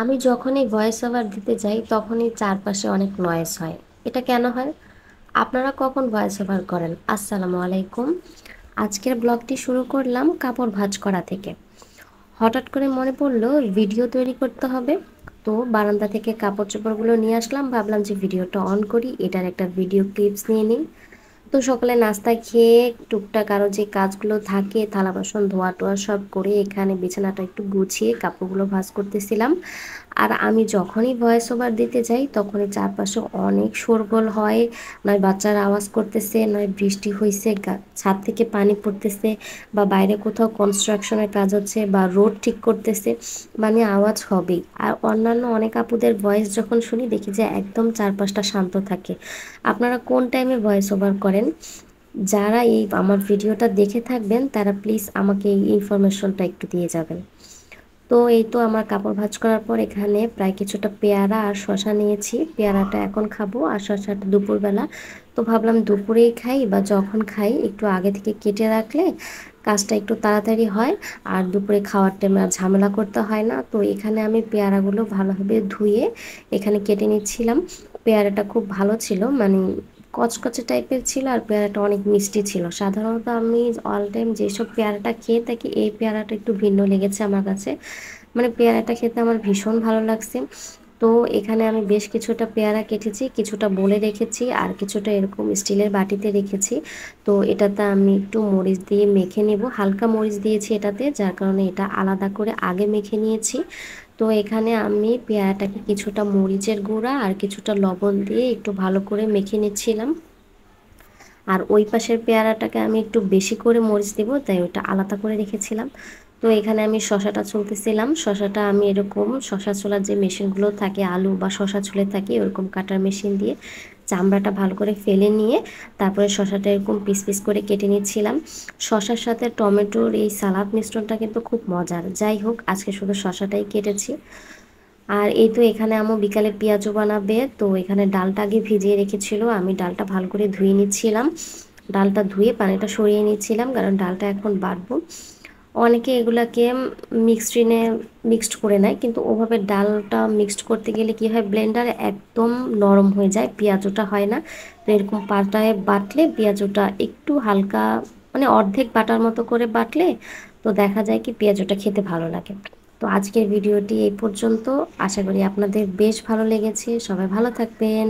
আমি যখনই voice over দিতে যাই তখনই চারপাশে অনেক নয়েজ হয়। এটা কেন হয়? আপনারা কখন ভয়েস ওভার করেন? আসসালামু আলাইকুম। আজকের ব্লগটি শুরু করলাম কাপড় ভাঁজ করা থেকে। হঠাৎ করে মনে পড়লো ভিডিও তৈরি করতে হবে। তো বারান্দা থেকে কাপড় চোপড়গুলো নিয়ে আসলাম, ভাবলাম যে ভিডিওটা অন করি, এটার একটা ভিডিও ক্লিপস নিয়ে নিই। তো সকালে নাস্তা খেয়ে টুকটাক আরও যে কাজগুলো থাকে, থালা বাসন ধোয়া টোয়া সব করে এখানে বিছানাটা একটু গুছিয়ে কাপড়গুলো ভাঁজ করতেছিলাম। আর আমি যখনই ভয়েস ওভার দিতে যাই তখনই চারপাশে অনেক শোরগোল হয়। নয় বাচ্চারা আওয়াজ করতেছে, নয় বৃষ্টি হয়েছে, ছাদ থেকে পানি পড়তেছে, বা বাইরে কোথাও কনস্ট্রাকশনের কাজ হচ্ছে, বা রোড ঠিক করতেছে, মানে আওয়াজ হবেই। আর অন্যান্য অনেক আপুদের ভয়েস যখন শুনি দেখি যে একদম চারপাশটা শান্ত থাকে। আপনারা কোন টাইমে ভয়েস ওভার করেন? যারা এই আমার ভিডিওটা দেখে থাকবেন তারা প্লিজ আমাকে এই ইনফরমেশনটা একটু দিয়ে যাবেন। তো এই তো আমার কাপড় ভাঁজ করার পর এখানে প্রায় কিছুটা পেয়ারা আর শসা নিয়েছি। পেয়ারাটা এখন খাবো আর শসাটা দুপুরবেলা। তো ভাবলাম দুপুরেই খাই, বা যখন খাই একটু আগে থেকে কেটে রাখলে কাজটা একটু তাড়াতাড়ি হয়, আর দুপুরে খাওয়ার টাইমে আর ঝামেলা করতে হয় না। তো এখানে আমি পেয়ারাগুলো ভালোভাবে ধুয়ে এখানে কেটে নিচ্ছিলাম। পেয়ারাটা খুব ভালো ছিল, মানে কচকচে টাইপের ছিল, আর পেয়ারাটা অনেক মিষ্টি ছিল। সাধারণত আমি অল টাইম যেসব পেয়ারাটা খেয়ে থাকি এই পেয়ারাটা একটু ভিন্ন লেগেছে আমার কাছে। মানে পেয়ারাটা খেতে আমার ভীষণ ভালো লাগছে। তো এখানে আমি বেশ কিছুটা পেয়ারা কেটেছি, কিছুটা বলে রেখেছি, আর কিছুটা এরকম স্টিলের বাটিতে রেখেছি। তো এটাতে আমি একটু মরিচ দিয়ে মেখে নেব, হালকা মরিচ দিয়েছি এটাতে, যার কারণে এটা আলাদা করে আগে মেখে নিয়েছি। তো এখানে আমি পেয়ারাটাকে কিছুটা মরিচের গুঁড়া আর কিছুটা লবণ দিয়ে একটু ভালো করে মেখে নিচ্ছিলাম। আর ওই পাশের পেয়ারাটাকে আমি একটু বেশি করে মরিচ দেবো, তাই ওটা আলাদা করে রেখেছিলাম। তো এখানে আমি শশাটা ছুলতেছিলাম। শশাটা আমি এরকম শশা ছোলার যে মেশিনগুলো থাকে, আলু বা শশা ছুলে থাকে ওরকম কাটার মেশিন দিয়ে চামড়াটা ভালো করে ফেলে নিয়ে তারপরে শশাটা এরকম পিস পিস করে কেটে নিচ্ছিলাম। শশার সাথে টমেটোর এই সালাদ মিশ্রণটা কিন্তু খুব মজার। যাই হোক, আজকে শুধু শশাটাই কেটেছি। আর এই তো এখানে আম্মু বিকালে পেঁয়াজু বানাবে, তো এখানে ডালটা আগে ভিজিয়ে রেখেছিল, আমি ডালটা ভালো করে ধুয়ে নিচ্ছিলাম। ডালটা ধুয়ে পানিটা সরিয়ে নিচ্ছিলাম, কারণ ডালটা এখন বাটবো। অনেকে এগুলাকে মিক্সড মিক্সড করে নেয়, কিন্তু ওভাবে ডালটা মিক্সড করতে গেলে কি হয়, ব্লেন্ডারে একদম নরম হয়ে যায়, পেঁয়াজুটা হয় না। তো এরকম পাটায় বাটলে পেঁয়াজুটা একটু হালকা, মানে অর্ধেক বাটার মতো করে বাটলে তো দেখা যায় কি পেঁয়াজুটা খেতে ভালো লাগে। তো আজকের ভিডিওটি এই পর্যন্ত। আশা করি আপনাদের বেশ ভালো লেগেছে। সবাই ভালো থাকবেন।